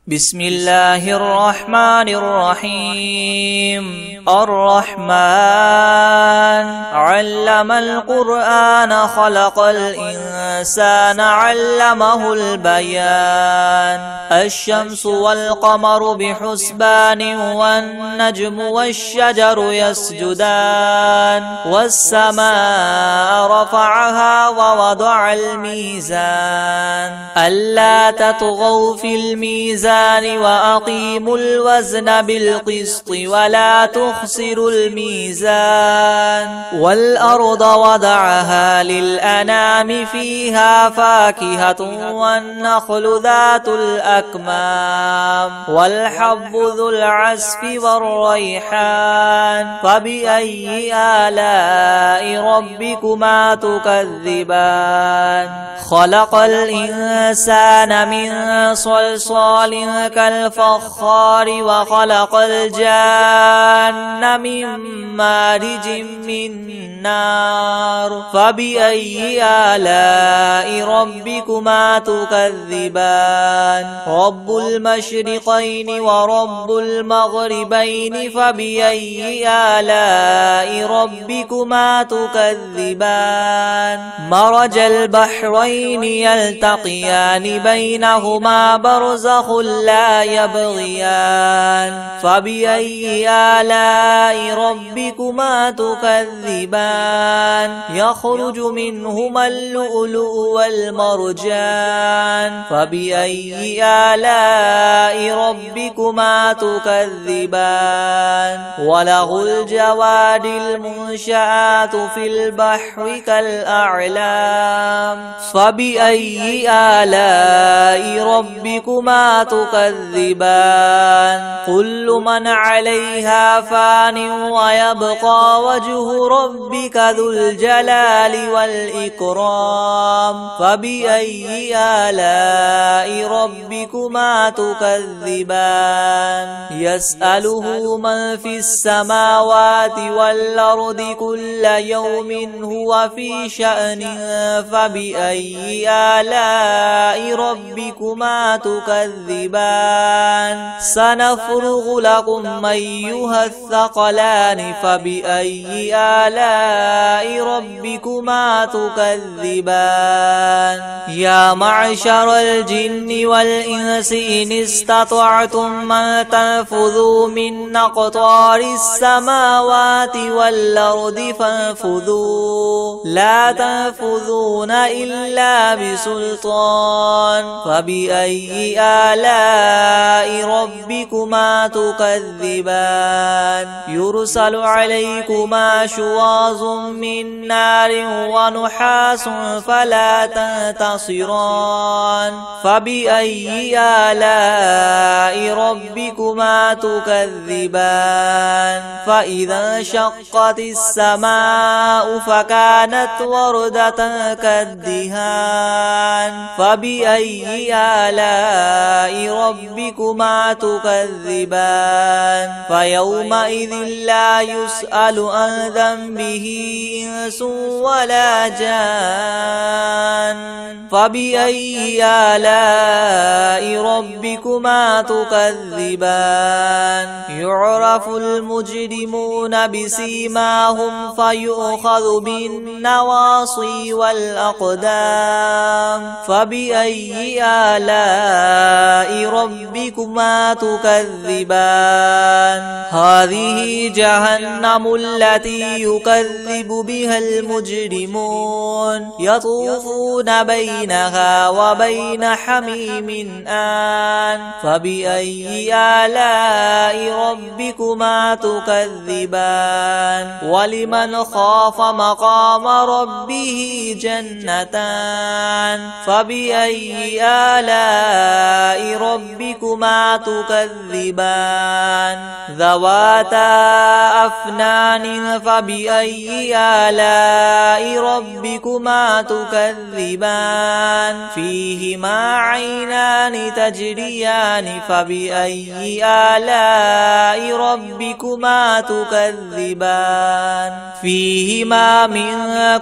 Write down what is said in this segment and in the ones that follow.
بسم الله الرحمن الرحيم. الرحمن علم القرآن خلق الإنسان علمه البيان. الشمس والقمر بحسبان والنجم والشجر يسجدان. والسماء رفعها ووضع الميزان ألا تطغوا في الميزان وأقيموا الوزن بالقسط ولا تخسروا الميزان. والأرض وضعها للأنام فيها فاكهة والنخل ذات الأكمام والحب ذو العصف والريحان. فبأي آلاء ربكما تكذبان؟ خلق الإنسان من صلصال كالفخار وخلق الجان من مارج من نار. فبأي آلاء ربكما تكذبان؟ رب المشرقين ورب المغربين. فبأي آلاء ربكما تكذبان؟ مرج البحرين يلتقيان بينهما برزخ لا يبغيان. فبأي آلاء ربكما تكذبان؟ يخرج منهما اللؤلؤ والمرجان. فبأي آلاء ربكما تكذبان؟ وله الجوار المنشآت في البحر كالأعلام. فبأي آلاء ربكما تكذبان؟ كل من عليها فان ويبقى وجه ربك ذو الجلال والإكرام. فبأي آلاء ربكما تكذبان؟ يسأله من في السماوات والأرض كل يوم هو في شأن. فبأي آلاء ربكما تكذبان؟ سنفرغ لكم أيها الثقلان. فبأي آلاء ربكما تكذبان؟ يا معشر الجن والإنس إن استطعتم أن تنفذوا من أقطار السماوات والأرض فانفذوا لا تنفذون إلا بسلطان. فبأي آلاء ربكما تكذبان؟ يرسل عليكما شواظ من نار ونحاس فلا تنتصران. فبأي آلاء ربكما تكذبان؟ فإذا انشقت السماء فكانت وردة كالدهان. فبأي آلاء ربكما تكذبان؟ فيومئذ لا يسأل عن ذنبه إنس ولا جان. فبأي آلاء ربكما تكذبان؟ يعرف المجرمون بسيماهم فيؤخذ بالنواصي والأقدام. فبأي آلاء ربكما تكذبان؟ هذه جهنم التي يكذب بها المجرمون يطوفون بينها وبين حميم آن. فبأي آلاء ربكما تكذبان؟ ولمن خاف مقام ربه جنتان. فبأي آلاء ربكما تكذبان؟ ذواتا أفنان. فبأي آلاء ربكما تكذبان؟ فيهما عينان تجريان. فبأي آلاء ربكما تكذبان؟ فيهما من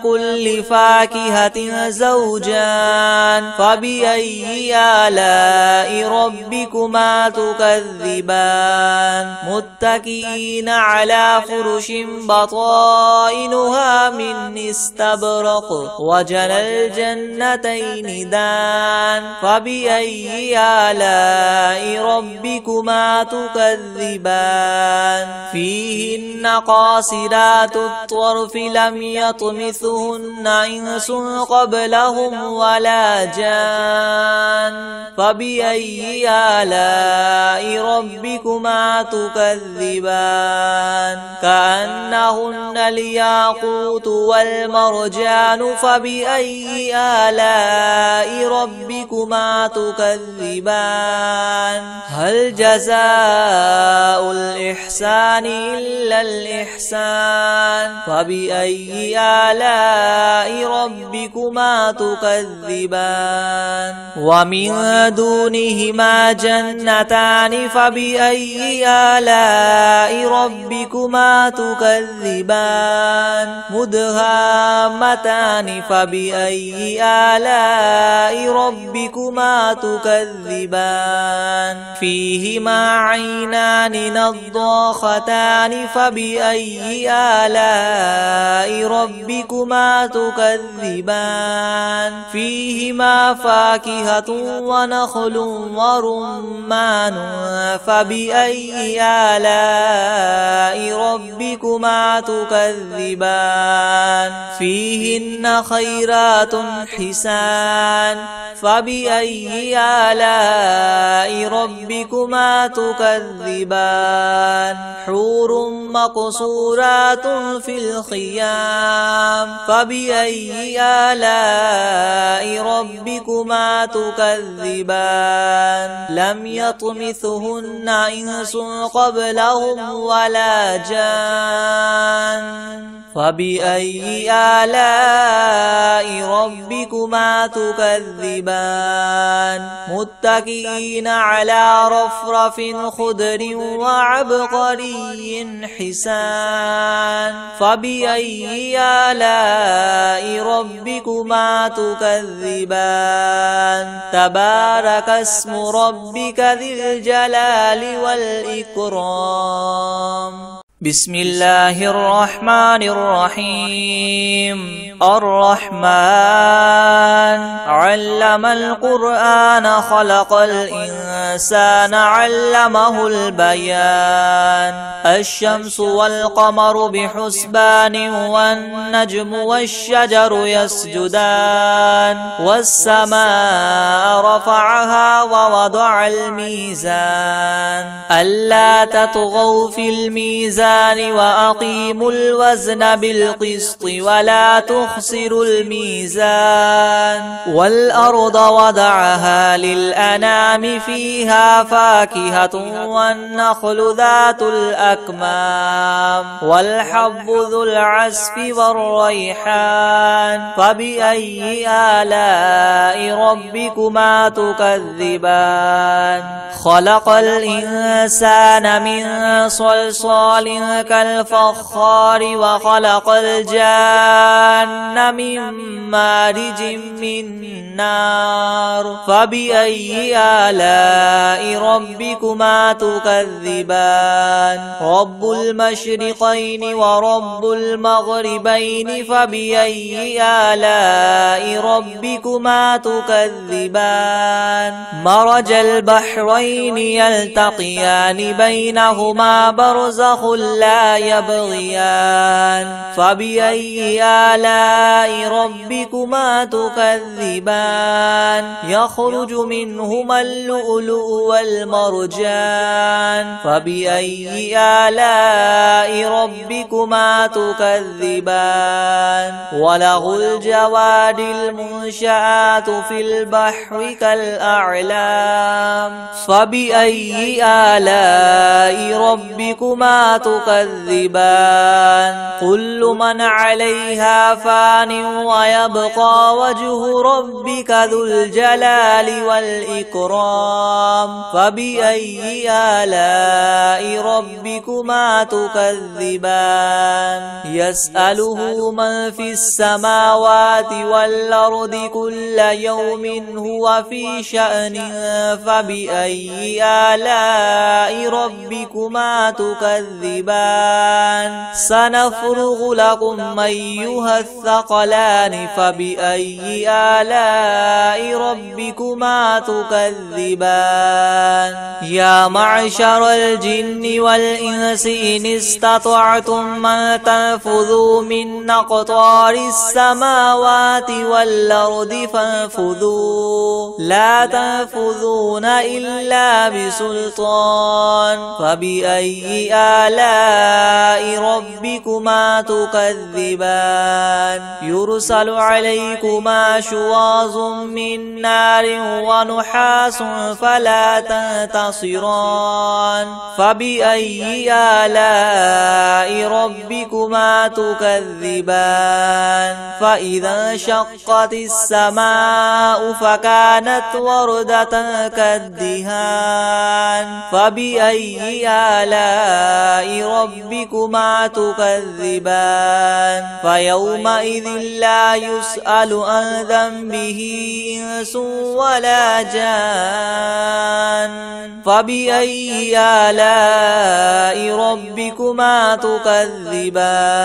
كل فاكهة زوجان. فبأي آلاء ربكما ربكما تكذبان متكئين على فرش بطائنها من استبرق وجنى الجنتين دان فبأي آلاء ربكما تكذبان فيهن قاصرات الطرف لم يطمثهن إنس قبلهم ولا جان فبأي آلاء ربكما تكذبان كأنهن الياقوت والمرجان فبأي آلاء ربكما تكذبان هل جزاء الإحسان إلا الإحسان فبأي آلاء ربكما تكذبان ومن دونهما جنتان فبأي آلاء ربكما تكذبان مدهامتان فبأي آلاء ربكما تكذبان فيهما عينان نضاختان فبأي آلاء ربكما تكذبان فيهما فاكهة ونخل ورمان فبأي آلاء ربكما تكذبان فيهن خيرات حسان فبأي آلاء ربكما تكذبان حور مقصورات في الخيام فبأي آلاء ربكما تكذبان لم يطمثهن إنس قبلهم ولا جان فبأي آلاء ربكما تكذبان متكئين على رفرف خضر وعبقري حسان فبأي آلاء ربكما تكذبان تبارك اسم ربك ذي الجلال والإكرام بسم الله الرحمن الرحيم الرحمن علم القرآن خلق الإنسان علمه البيان الشمس والقمر بحسبان والنجم والشجر يسجدان والسماء رفعها ووضع الميزان ألا تطغوا في الميزان وأقيموا الوزن بالقسط ولا تخسروا الميزان والأرض وضعها للأنام فيها فاكهة والنخل ذات الأكمام والحب ذو العصف والريحان فبأي آلاء ربكما تكذبان خلق الإنسان من صلصال كالفخار وخلق الجان من مارج من نار فبأي آلاء ربكما تكذبان رب المشرقين ورب المغربين فبأي آلاء ربكما تكذبان مرج البحرين يلتقيان بينهما برزخ لا يبغيان فبأي آلاء ربكما تكذبان يخرج منهما اللؤلؤ والمرجان فبأي آلاء ربكما تكذبان وله الجواد المنشآت في البحر كالأعلام فبأي آلاء ربكما تكذبان كل من عليها فان ويبقى وجه ربك ذو الجلال والإكرام فبأي آلاء ربكما ربكما تكذبان يسأله من في السماوات والأرض كل يوم هو في شأن فبأي آلاء ربكما تكذبان سنفرغ لكم أيها الثقلان فبأي آلاء ربكما تكذبان يا معشر الجن والإنس إن استطعتم أن تنفذوا من أقطار السماوات والأرض فانفذوا لا تنفذون إلا بسلطان فبأي آلاء ربكما تكذبان يرسل عليكما شواظ من نار ونحاس فلا تنتصران فبأي آلاء ربكما تكذبان فإذا انشقت السماء فكانت وردة كالدهان فبأي آلاء ربكما تكذبان فيومئذ لا يسأل عن ذنبه إنس ولا جان فبأي آلاء ربكما تكذبان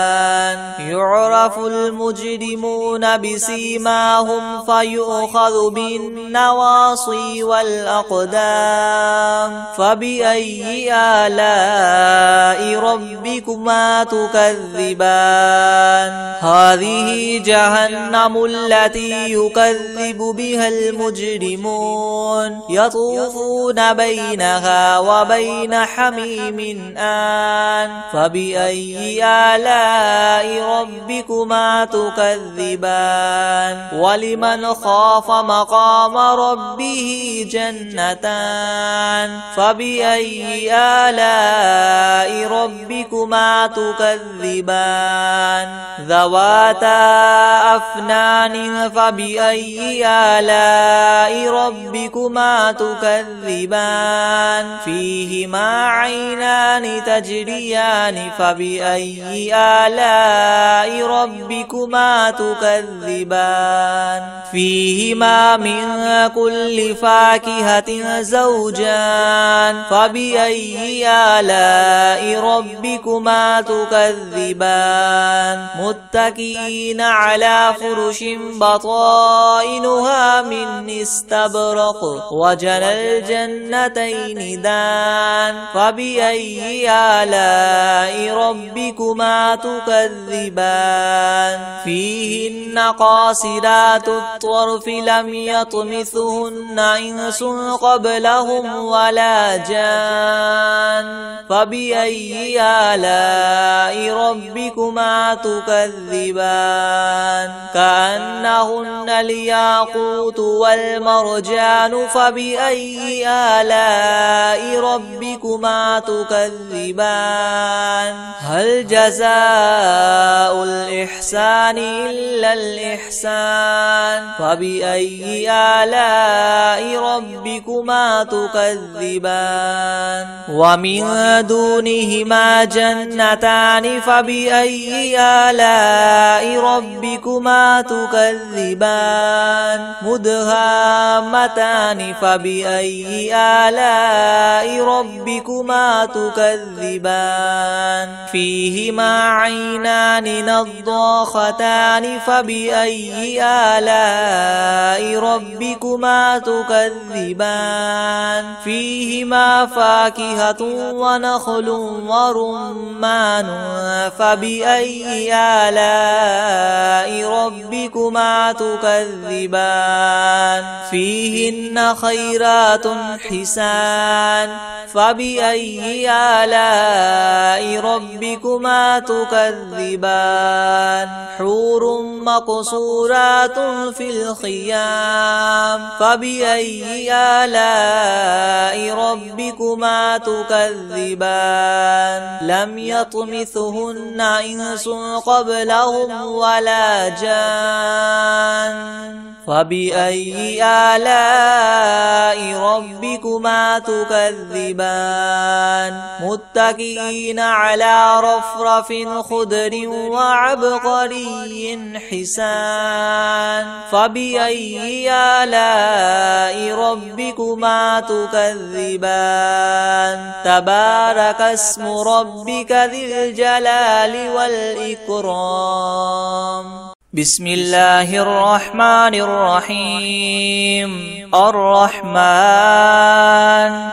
يعرف المجرمون بسيماهم فيؤخذ بالنواصي والأقدام فبأي آلاء ربكما تكذبان هذه جهنم التي يكذب بها المجرمون يطوفون بينها وبين حميم آن فبأي آلاء ربكما تكذبان ولمن خاف مقام ربه جنتان فبأي آلاء ربكما تكذبان ذواتا أفنان فبأي آلاء ربكما تكذبان فيهما عينان تجريان فبأي آلاء ربكما تكذبان فيهما من كل فاكهة زوجان فبأي آلاء ربكما تكذبان متكئين على فرش بطائنها من استبرق وجنى الجنتين دان فبأي آلاء ربكما تكذبان فيهن قاصرات الطرف لم يطمثهن إنس قبلهم ولا جان فبأي آلاء ربكما تكذبان كأنهن الياقوت والمرجان فبأي آلاء ربكما تكذبان هل جزاء الإحسان إلا الإحسان فبأي آلاء ربكما تكذبان ومن دونهما جنتان فبأي آلاء ربكما تكذبان مدهامتان فبأي آلاء ربكما تكذبان فيهما عينان نضاختان فبأي آلاء ربكما تكذبان فيهما فاكهة ونخل ورمان فبأي آلاء ربكما تكذبان فيهن خيرات حسان فبأي آلاء ربكما تكذبان حور مقصورات في الخيام فبأي آلاء ربكما ربكما تكذبان لم يطمثهن إنس قبلهم ولا جان فبأي آلاء ربكما تكذبان متكئين على رفرف خضر وعبقري حسان فبأي آلاء ربكما تكذبان تبارك اسم ربك ذي الجلال والإكرام بسم الله الرحمن الرحيم الرحمن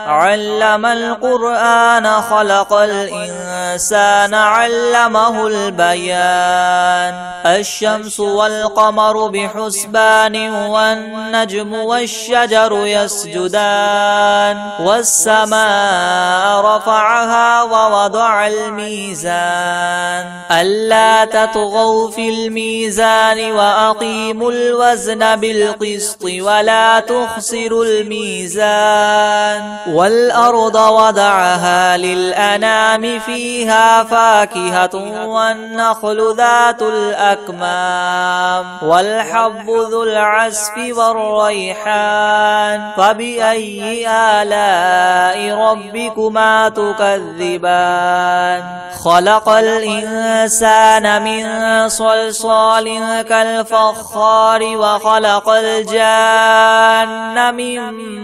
علم القرآن خلق الإنسان علمه البيان الشمس والقمر بحسبان والنجم والشجر يسجدان والسماء رفعها ووضع الميزان ألا تطغوا في الميزان وأقيموا الوزن بالقسط ولا تخسروا الميزان والأرض وضعها للأنام فيها فاكهة والنخل ذات الأكمام والحب ذو العصف والريحان فبأي آلاء ربكما تكذبان خلق الإنسان من صلصال كالفخار وخلق الجان من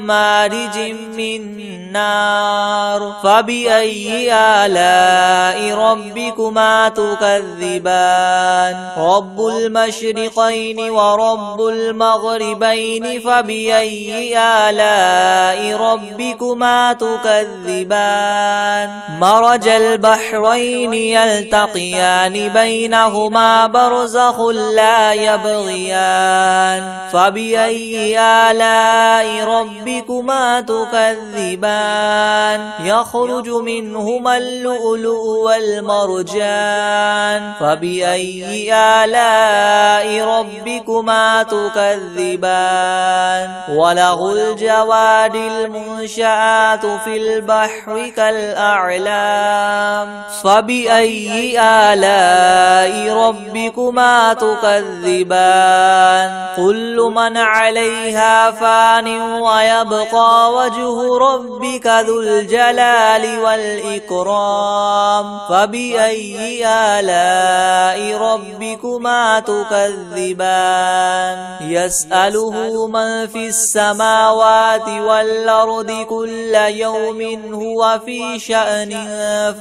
مارج من نار فبأي آلاء ربكما تكذبان رب المشرقين ورب المغربين فبأي آلاء ربكما تكذبان مرج البحرين يلتقيان بينهما برزخ لا يبغيان فبأي آلاء ربكما تكذبان يخرج منهما اللؤلؤ والمرجان فبأي آلاء ربكما تكذبان وله الجواد المنشآت في البحر كالأعلام فبأي آلاء ربكما تكذبان كل من عليها فان ويبقى وجه ربك ذو الجلال والإكرام فبأي آلاء ربكما تكذبان يسأله من في السماوات والأرض كل يوم هو في شأن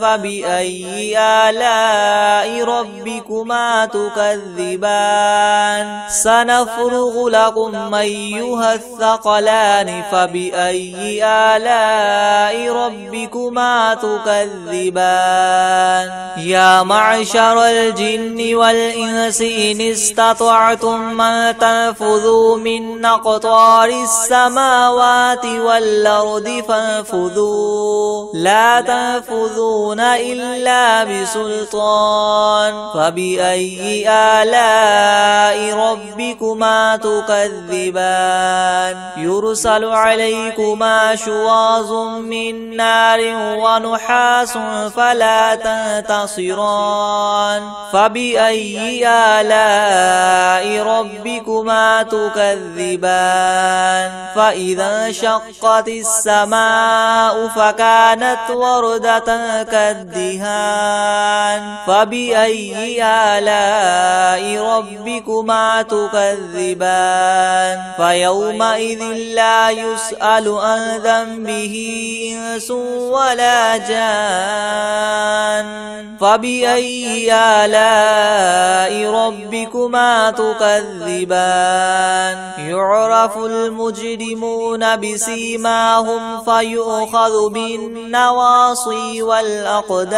فبأي آلاء ربكما تكذبان سنفرغ لكم أيها الثقلان فبأي آلاء ربكما تكذبان يا معشر الجن والإنس إن استطعتم أن تنفذوا من أقطار السماوات والأرض فانفذوا لا تنفذون إلا بسلطان فبأي آلاء ربكما تكذبان يرسل عليكما شواظ من نار ونحاس فلا تنتصران فبأي آلاء ربكما تكذبان فإذا انشقت السماء فكانت وردة كالدهان فبأي آلاء ربكما تكذبان فيومئذ لا يسأل عن ذنبه إنس ولا جان فبأي آلاء ربكما تكذبان يعرف المجرمون بسيماهم فيؤخذ بالنواصي والأقدام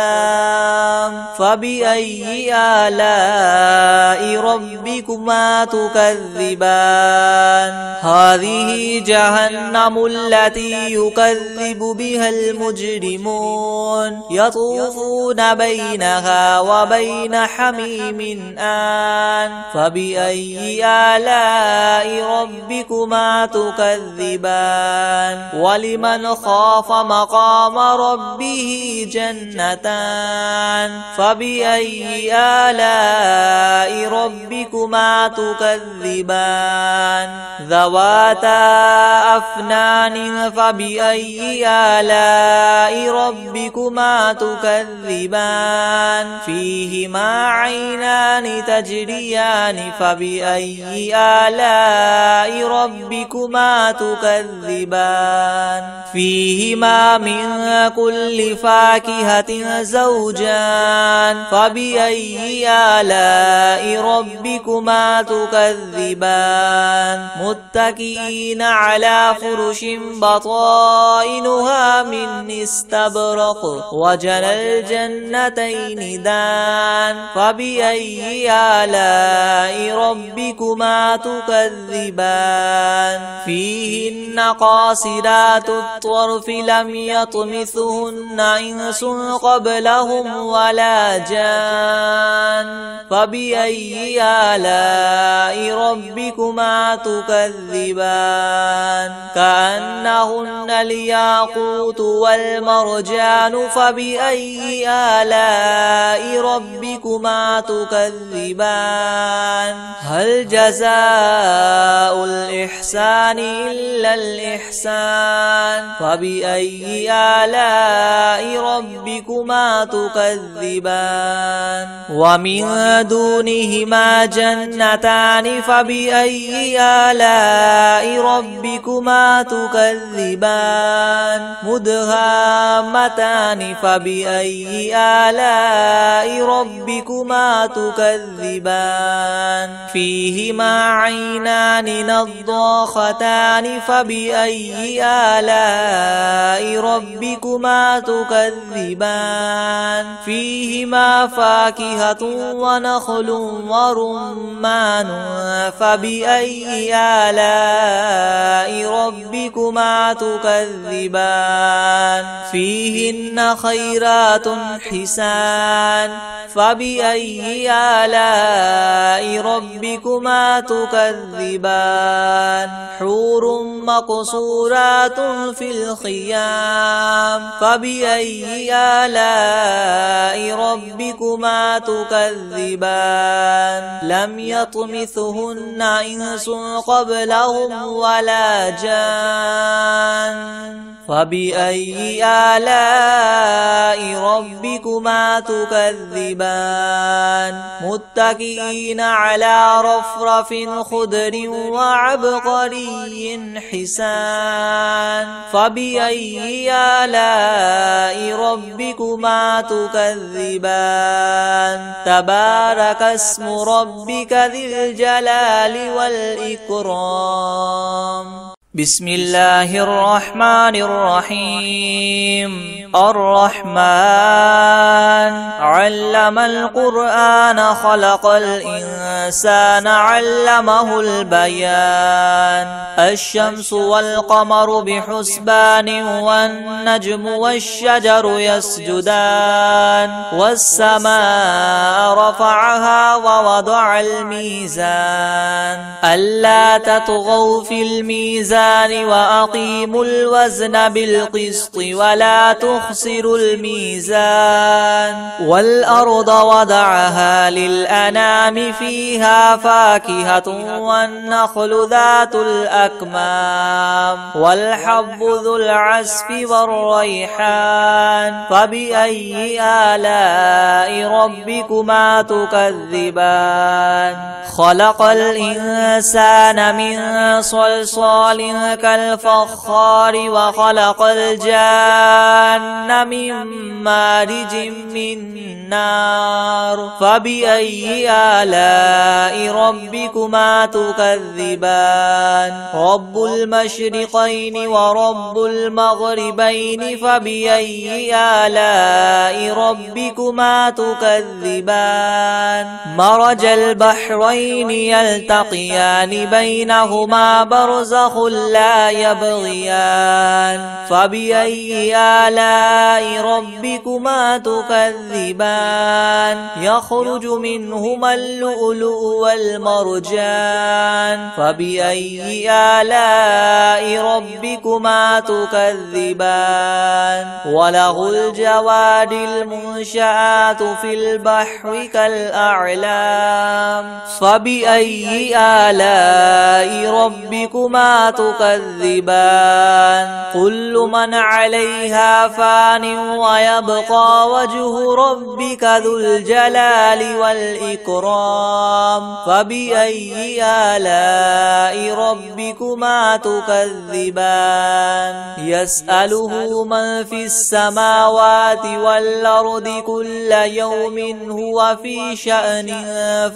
فبأي آلاء ربكما تكذبان هذه جهنم التي يكذب بها المجرمون يطوفون بينها وبين حميم آن فبأي آلاء ربكما تكذبان ولمن خاف مقام ربه جنتان فبأي آلاء ربكما تكذبان ذواتا أفنان فبأي آلاء ربكما تكذبان فيهما عينان تجريان فبأي آلاء ربكما تكذبان فيهما من كل فاكهة زوجان فبأي آلاء ربكما تكذبان متكئين على فرش بطائنها من استبرق وجنى الجنتين دان فبأي آلاء ربكما تكذبان فيهن قاصرات الطرف لم يطمثهن إنس قبلهم ولا جان فبأي آلاء ربكما تكذبان كأنهن الياقوت والمرجان فبأي آلاء ربكما تكذبان هل جزاء الإحسان إلا الإحسان فبأي آلاء ربكما تكذبان ومن دونهما جنتان فبأي آلاء ربكما تكذبان مدهامتان فبأي آلاء ربكما تكذبان فيهما عينان نضاختان فبأي آلاء ربكما تكذبان فيهما فاكهة ونخل ورمان فبأي آلاء ربكما تكذبان فيهن خيرات حسان فبأي آلاء ربكما تكذبان حور مقصورات في الخيام فبأي آلاء ربكما تكذبان لم يطمثهن إنس قبلهم ولا جان فبأي آلاء ربكما تكذبان متكئين على رفرف خضر وعبقري حسان فبأي آلاء ربكما تكذبان تبارك اسم ربك ذي الجلال والإكرام بسم الله الرحمن الرحيم الرحمن علم القرآن خلق الإنسان علمه البيان الشمس والقمر بحسبان والنجم والشجر يسجدان والسماء رفعها ووضع الميزان ألا تطغوا في الميزان وأقيموا الوزن بالقسط ولا تخسروا الميزان والأرض وضعها للأنام فيها فاكهة والنخل ذات الأكمام والحب ذو العصف والريحان فبأي آلاء ربكما تكذبان خلق الإنسان من صلصال كالفخار وخلق الجان من مارج من نار فبأي آلاء ربكما تكذبان رب المشرقين ورب المغربين فبأي آلاء ربكما تكذبان مرج البحرين يلتقيان بينهما برزخ لا يبغيان فبأي آلاء ربكما تكذبان يخرج منهما اللؤلؤ والمرجان فبأي آلاء ربكما تكذبان وله الجوار المنشآت في البحر كالأعلام فبأي آلاء ربكما تكذبان كل من عليها فان ويبقى وجه ربك ذو الجلال والإكرام فبأي آلاء ربكما تكذبان يسأله من في السماوات والأرض كل يوم هو في شأن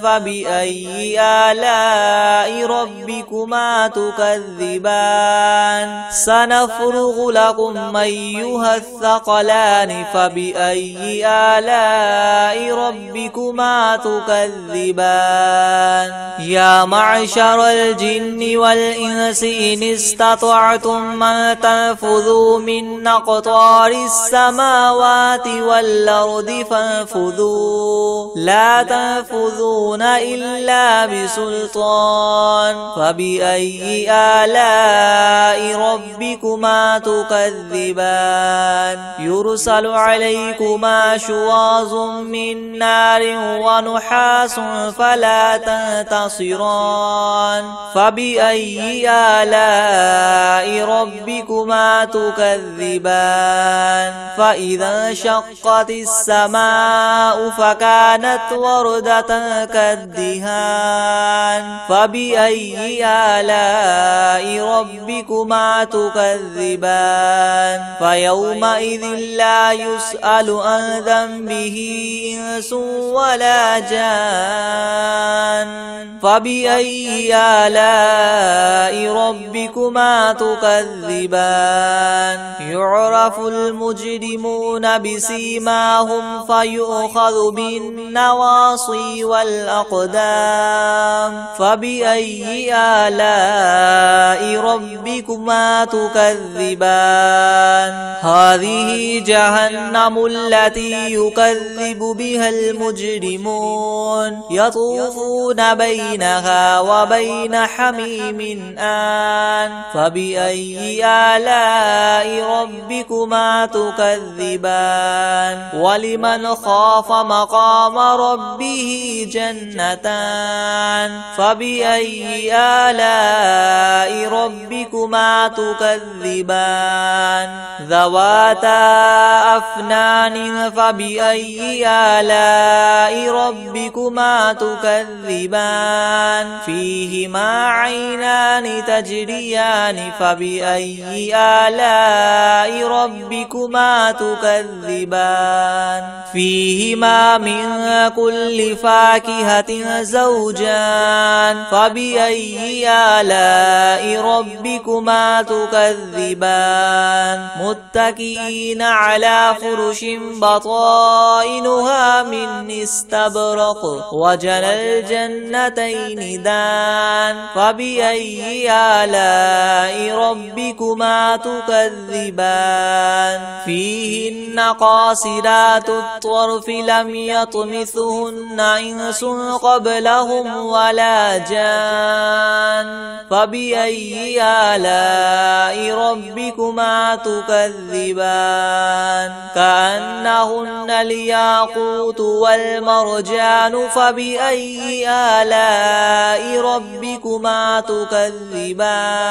فبأي آلاء ربكما تكذبان سنفرغ لكم أيها الثقلان فبأي آلاء ربكما تكذبان يا معشر الجن والإنس إن استطعتم أن تنفذوا من أقطار السماوات والأرض فانفذوا لا تنفذون إلا بسلطان فبأي آلاء ربكما تكذبان يرسل عليكما شواظ من نار ونحاس فلا تنتصران فبأي آلاء ربكما تكذبان فإذا انشقت السماء فكانت وردة كالدهان فبأي آلاء ربكما تكذبان فيومئذ لا يسأل عن ذنبه إنس ولا جان فبأي آلاء ربكما تكذبان يعرف المجرمون بسيماهم فيؤخذ بالنواصي والأقدام فبأي آلاء ربكما تكذبان هذه جهنم التي يكذب بها المجرمون يطوفون بينها وبين حميم آن فبأي آلاء ربكما تكذبان ولمن خاف مقام ربه جنتان فبأي آلاء ربكما تكذبان ذواتا أفنان فبأي آلاء ربكما تكذبان فيهما عينان تجريان فبأي آلاء ربكما تكذبان فيهما من كل فاكهة زوجان فبأي آلاء ربكما تكذبان متكئين على فرش بطائنها من استبرق وجنى الجنتين دان فبأي آلاء ربكما تكذبان فيهن قاصرات الطرف لم يطمثهن إنس قبلهم ولا جان فبأي آلاء ربكما تكذبان كأنهن الياقوت والمرجان فبأي آلاء ربكما تكذبان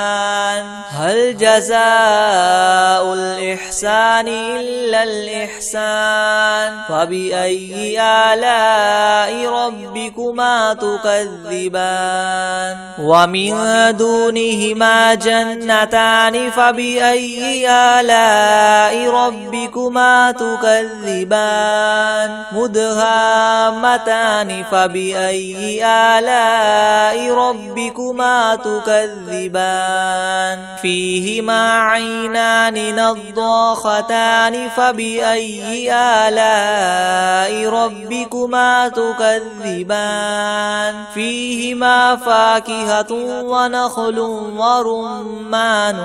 هل جزاء الإحسان إلا الإحسان فبأي آلاء ربكما تكذبان ومن دونهما جنتان فبأي آلاء ربكما تكذبان مدهامتان فبأي آلاء ربكما تكذبان فيهما عينان نضاختان فبأي آلاء ربكما تكذبان فيهما فاكهة ونخل ورمان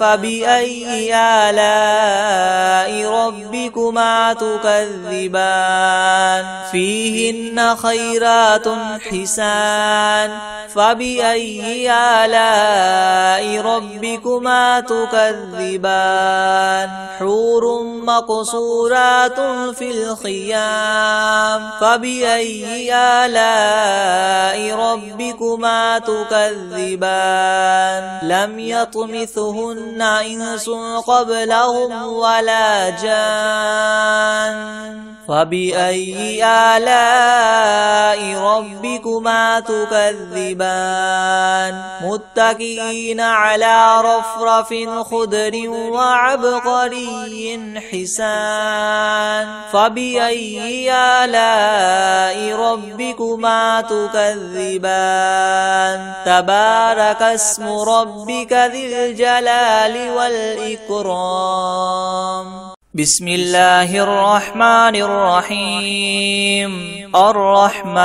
فبأي آلاء ربكما تكذبان فيهن خيرات حسان فبأي آلاء ربكما تكذبان حور مقصورات في الخيام فبأي آلاء ربكما تكذبان لم يطمثهن إنس قبلهم ولا جان فبأي آلاء ربكما تكذبان متكئين على رفرف خضر وعبقري حسان فبأي آلاء ربكما تكذبان تبارك اسم ربك ذي الجلال والإكرام بسم الله الرحمن الرحيم الرحمن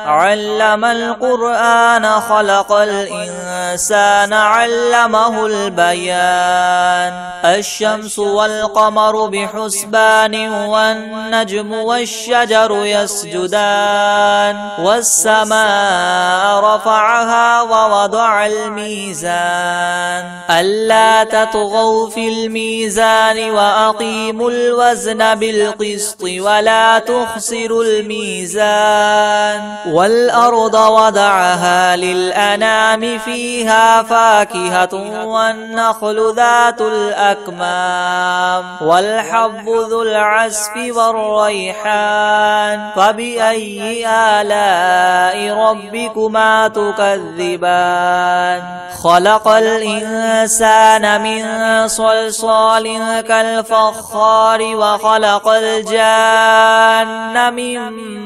علم القرآن خلق الإنسان علمه البيان الشمس والقمر بحسبان والنجم والشجر يسجدان والسماء رفعها ووضع الميزان ألا تطغوا في الميزان وأقيموا الوزن بالقسط ولا تخسروا الميزان والأرض وضعها للأنام فيها فاكهة والنخل ذات الأكمام والحب ذو العصف والريحان فبأي آلاء ربكما تكذبان خلق الإنسان من صلصال كالفخار وخلق الجان من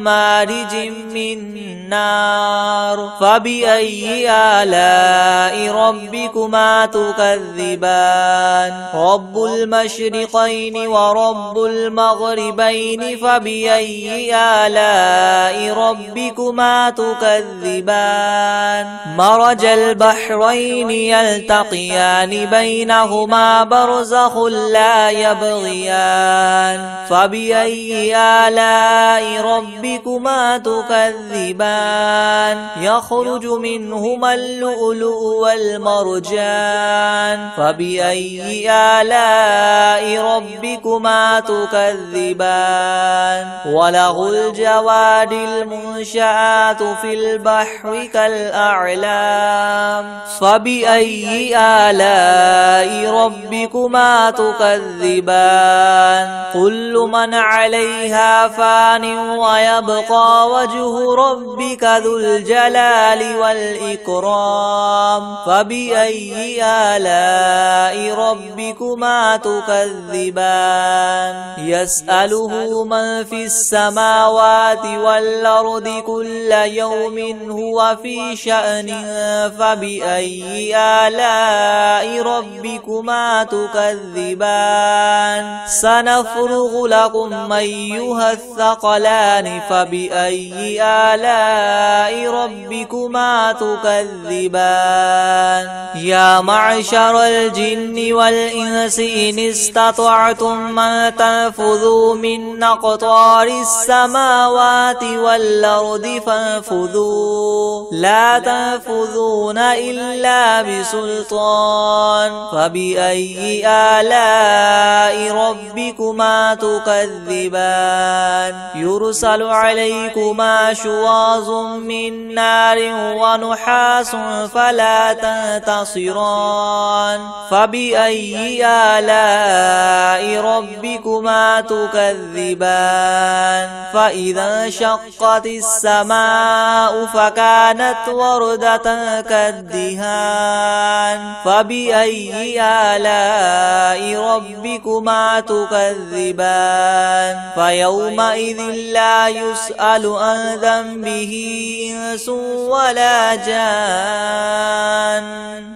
مارج من نار فبأي آلاء ربكما تكذبان رب المشرقين ورب المغربين فبأي آلاء ربكما تكذبان مرج البحرين يلتقيان بينهما برزخ لا يبغيان فبأي آلاء ربكما تكذبان يخرج منهما اللؤلؤ والمرجان فبأي آلاء ربكما تكذبان وله الجواد المنشآت في البحر كالأعلام فبأي آلاء ربكما تكذبان كل من عليها فان ويبقى وجه ربك ذو الجلال والإكرام فبأي آلاء ربكما تكذبان يسأله من في السماوات والأرض كل يوم هو في شأن فبأي آلاء ربكما تكذبان سنفرغ لكم أيها الثقلان فبأي آلاء ربكما تكذبان يا معشر الجن والإنس إن استطعتم أن تنفذوا من أقطار السماوات والأرض فانفذوا لا تنفذون إلا بسلطان فبأي آلاء ربكما تكذبان يرسل عليكما شواظ من نار ونحاس فلا تنتصران فبأي آلاء ربكما تكذبان فإذا انشقت السماء فكانت وردة كالدهان فبأي آلاء ربكما تكذبان فيومئذ لا يسأل عن ذنبه إنس ولا جان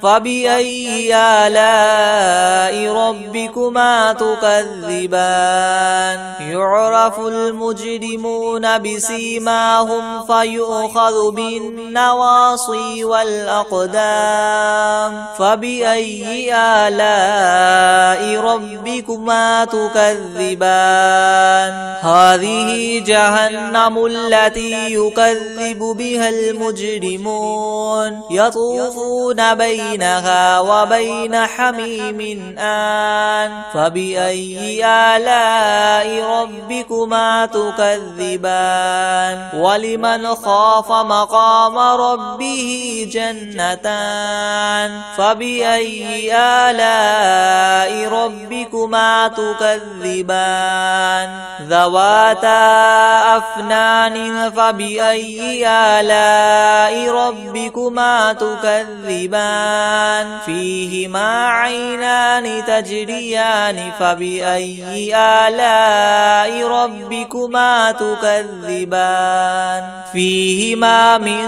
فبأي آلاء ربكما تكذبان يعرف المجرمون بسيماهم فيؤخذ بالنواصي والأقدام فبأي آلاء ربكما تكذبان هذه جهنم التي يكذب بها المجرمون يطوفون بينها وبين حميم آن فبأي آلاء ربكما تكذبان ولمن خاف مقام ربه جنتان فبأي آلاء ربكما تكذبان ذواتا أفنان فبأي آلاء ربكما تكذبان فيهما عينان تجريان فبأي آلاء ربكما تكذبان فيهما من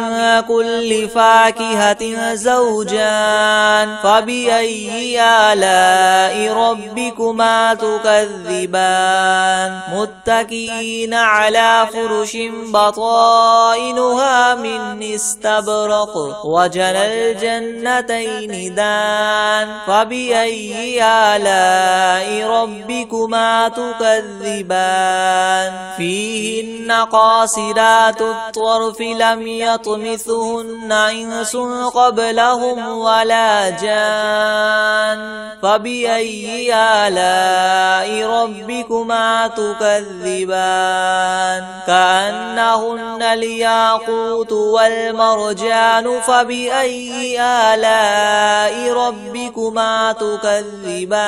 كل فاكهة زوجان فبأي آلاء ربكما تكذبان متكئين على فرش بطائنها من استبرق وجنى الجنتين دان فبأي آلاء ربكما تكذبان فيهن قاصرات الطرف لم يطمثهن إنس قبلهم ولا جان فبأي آلاء ربكما تكذبان كأنهن الياقوت والمرجان فبأي آلاء ربكما تكذبان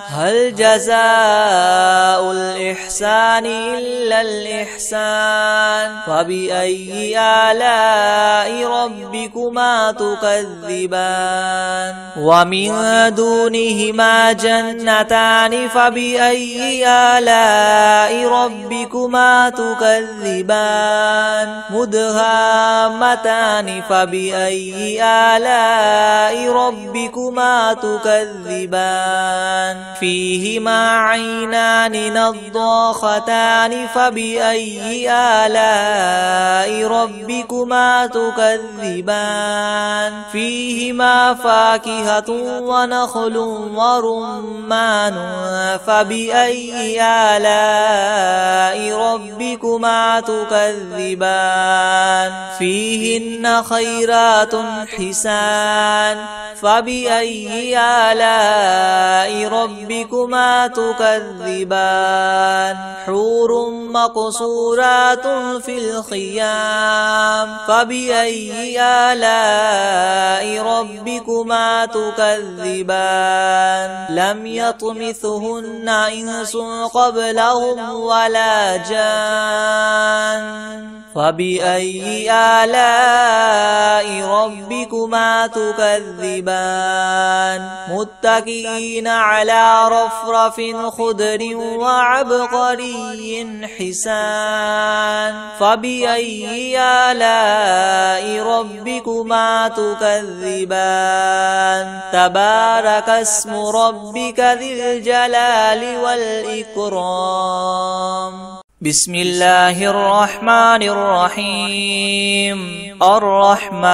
هل جزاء الإحسان إلا الإحسان فبأي آلاء ربكما تكذبان ومن دونهما جنتان فبأي آلاء ربكما تكذبان مدهامتان فبأي آلاء ربكما تكذبان فيهما عينان نضاختان فبأي آلاء ربكما تكذبان فيهما فاكهة ونخل ورمان فبأي آلاء ربكما تكذبان فيهن خيرات حسان فبأي آلاء ربكما تكذبان حور مقصورات في الخيام فبأي آلاء ربكما تكذبان لم يطمثهن إنس قبلهم ولا جان فبأي آلاء ربكما تكذبان متكئين على رفرف خضر وعبقري حسان فبأي آلاء ربكما تكذبان تبارك اسم ربك ذي الجلال والإكرام بسم الله الرحمن الرحيم الرحمن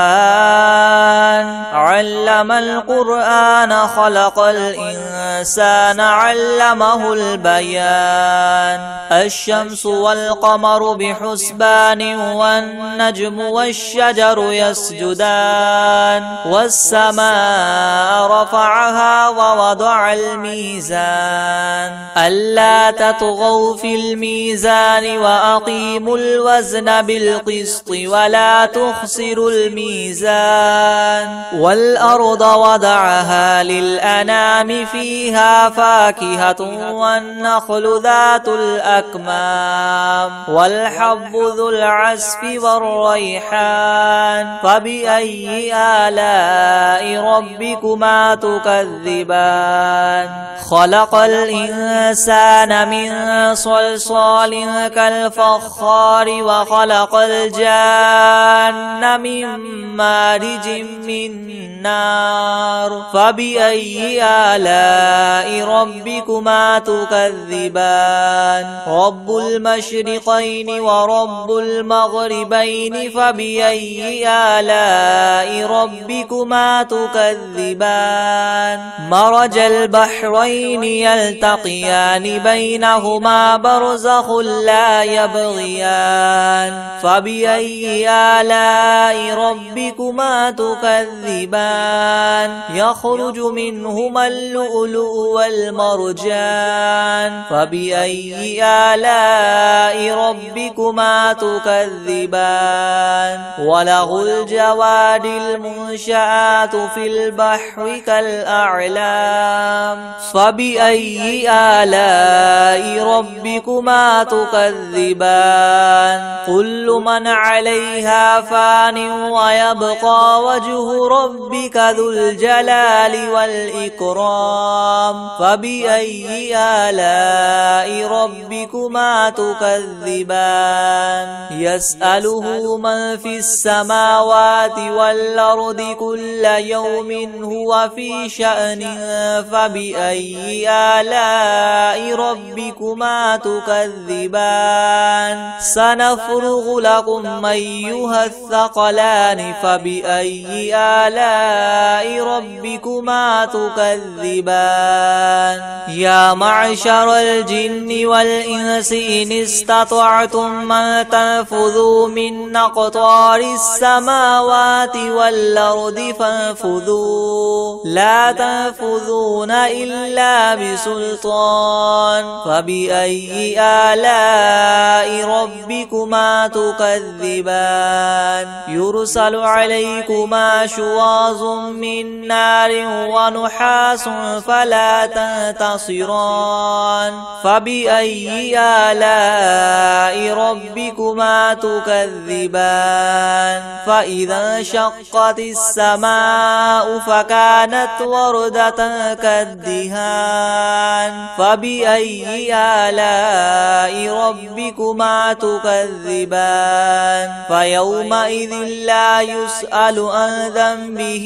علم القرآن خلق الإنسان علمه البيان الشمس والقمر بحسبان والنجم والشجر يسجدان والسماء رفعها ووضع الميزان ألا تطغوا في الميزان الميزان وأقيموا الوزن بالقسط ولا تخسروا الميزان والأرض وضعها للأنام فيها فاكهة والنخل ذات الأكمام والحب ذو العصف والريحان فبأي آلاء ربكما تكذبان خلق الإنسان من صلصال كالفخار وخلق الجان من مارج من نار فبأي آلاء ربكما تكذبان رب المشرقين ورب المغربين فبأي آلاء ربكما تكذبان مرج البحرين يلتقيان بينهما برزخ لا يبغيان فبأي آلاء ربكما تكذبان يخرج منهما اللؤلؤ والمرجان فبأي آلاء ربكما تكذبان وله الجوار المنشآت في البحر كالأعلام فبأي آلاء ربكما تكذبان كل من عليها فان ويبقى وجه ربك ذو الجلال والإكرام فبأي آلاء ربكما تكذبان يسأله من في السماوات والأرض كل يوم هو في شأن فبأي آلاء ربكما تكذبان سنفرغ لكم أيها الثقلان فبأي آلاء ربكما تكذبان يا معشر الجن والإنس إن استطعتم أن تنفذوا من أقطار السماوات والأرض فانفذوا لا تنفذون إلا بسلطان فبأي آلاء ربكما تكذبان يرسل عليكما شواظ من نار ونحاس فلا تنتصران فبأي آلاء ربكما تكذبان فإذا انشقت السماء فكانت وردة كالدهان فبأي آلاء ربكما تكذبان فيومئذ لا يسأل عن ذنبه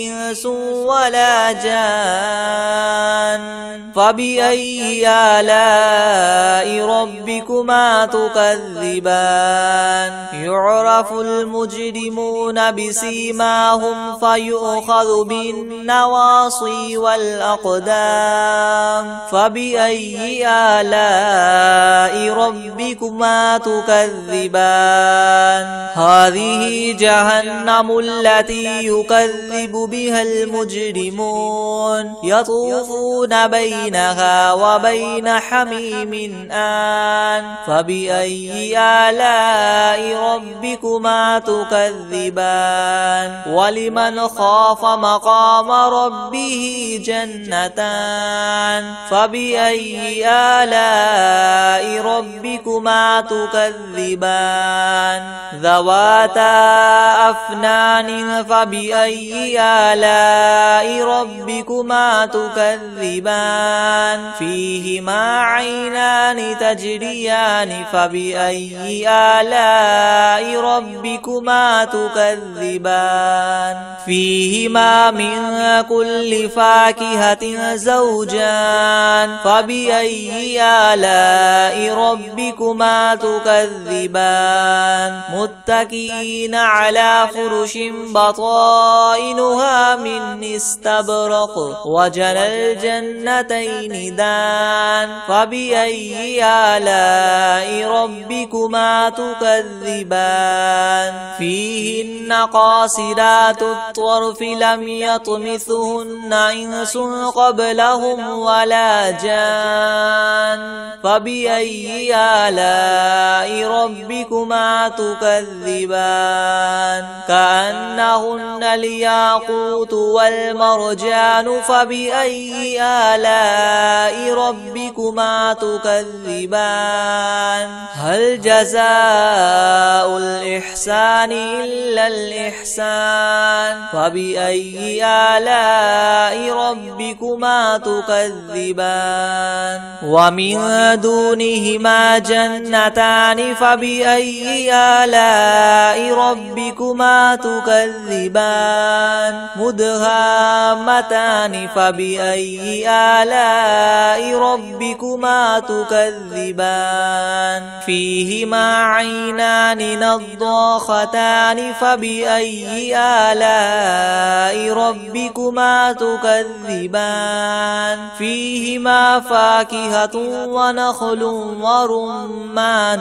إنس ولا جان فبأي آلاء ربكما تكذبان يعرف المجرمون بسيماهم فيؤخذ بالنواصي والأقدام فبأي آلاء ربكما تكذبان هذه جهنم التي يكذب بها المجرمون يطوفون بينها وبين حميم آن فبأي آلاء ربكما تكذبان ولمن خاف مقام ربه جنتان فبأي آلاء ربكما تكذبان ذواتا أفنان فبأي آلاء ربكما تكذبان فيهما عينان تجريان فبأي آلاء ربكما تكذبان فيهما من كل فاكهة زوجان فبأي آلاء ربكما تكذبان متكئين على فرش بطائنها من استبرق وجنى الجنتين دان فبأي آلاء ربكما تكذبان فيهن قاصرات الطرف لم يطمثهن إنس قبلهم ولا جان فبأي آلاء ربكما تكذبان كأنهن الياقوت والمرجان فبأي آلاء ربكما تكذبان هل جزاء الإحسان إلا الإحسان فبأي آلاء ربكما تكذبان ومن دونهما جنتان فبأي آلاء ربكما تكذبان مدهامتان فبأي آلاء ربكما تكذبان فيهما عينان نضاختان فبأي آلاء ربكما تكذبان فيهما فاكهة ونخل ورمان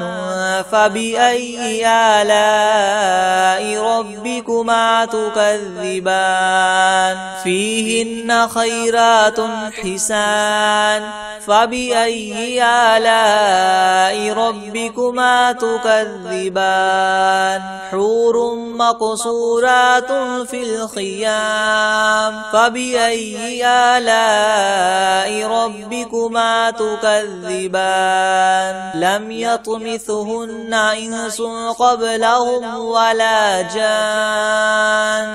فبأي آلاء ربكما تكذبان فيهن خيرات حسان فبأي آلاء ربكما تكذبان حور مقصورات في الخيام فبأي آلاء ربكما تكذبان لم يطمثهن إنس قبلهم ولا جان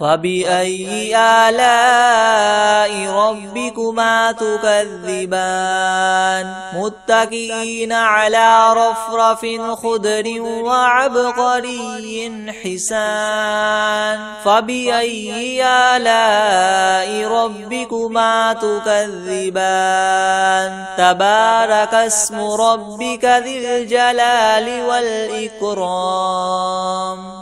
فبأي آلاء ربكما تكذبان متكئين على رفرف خضر وعبقري حسان فبأي آلاء ربكما تكذبان تبارك اسم ربك ذي الجلال والإكرام.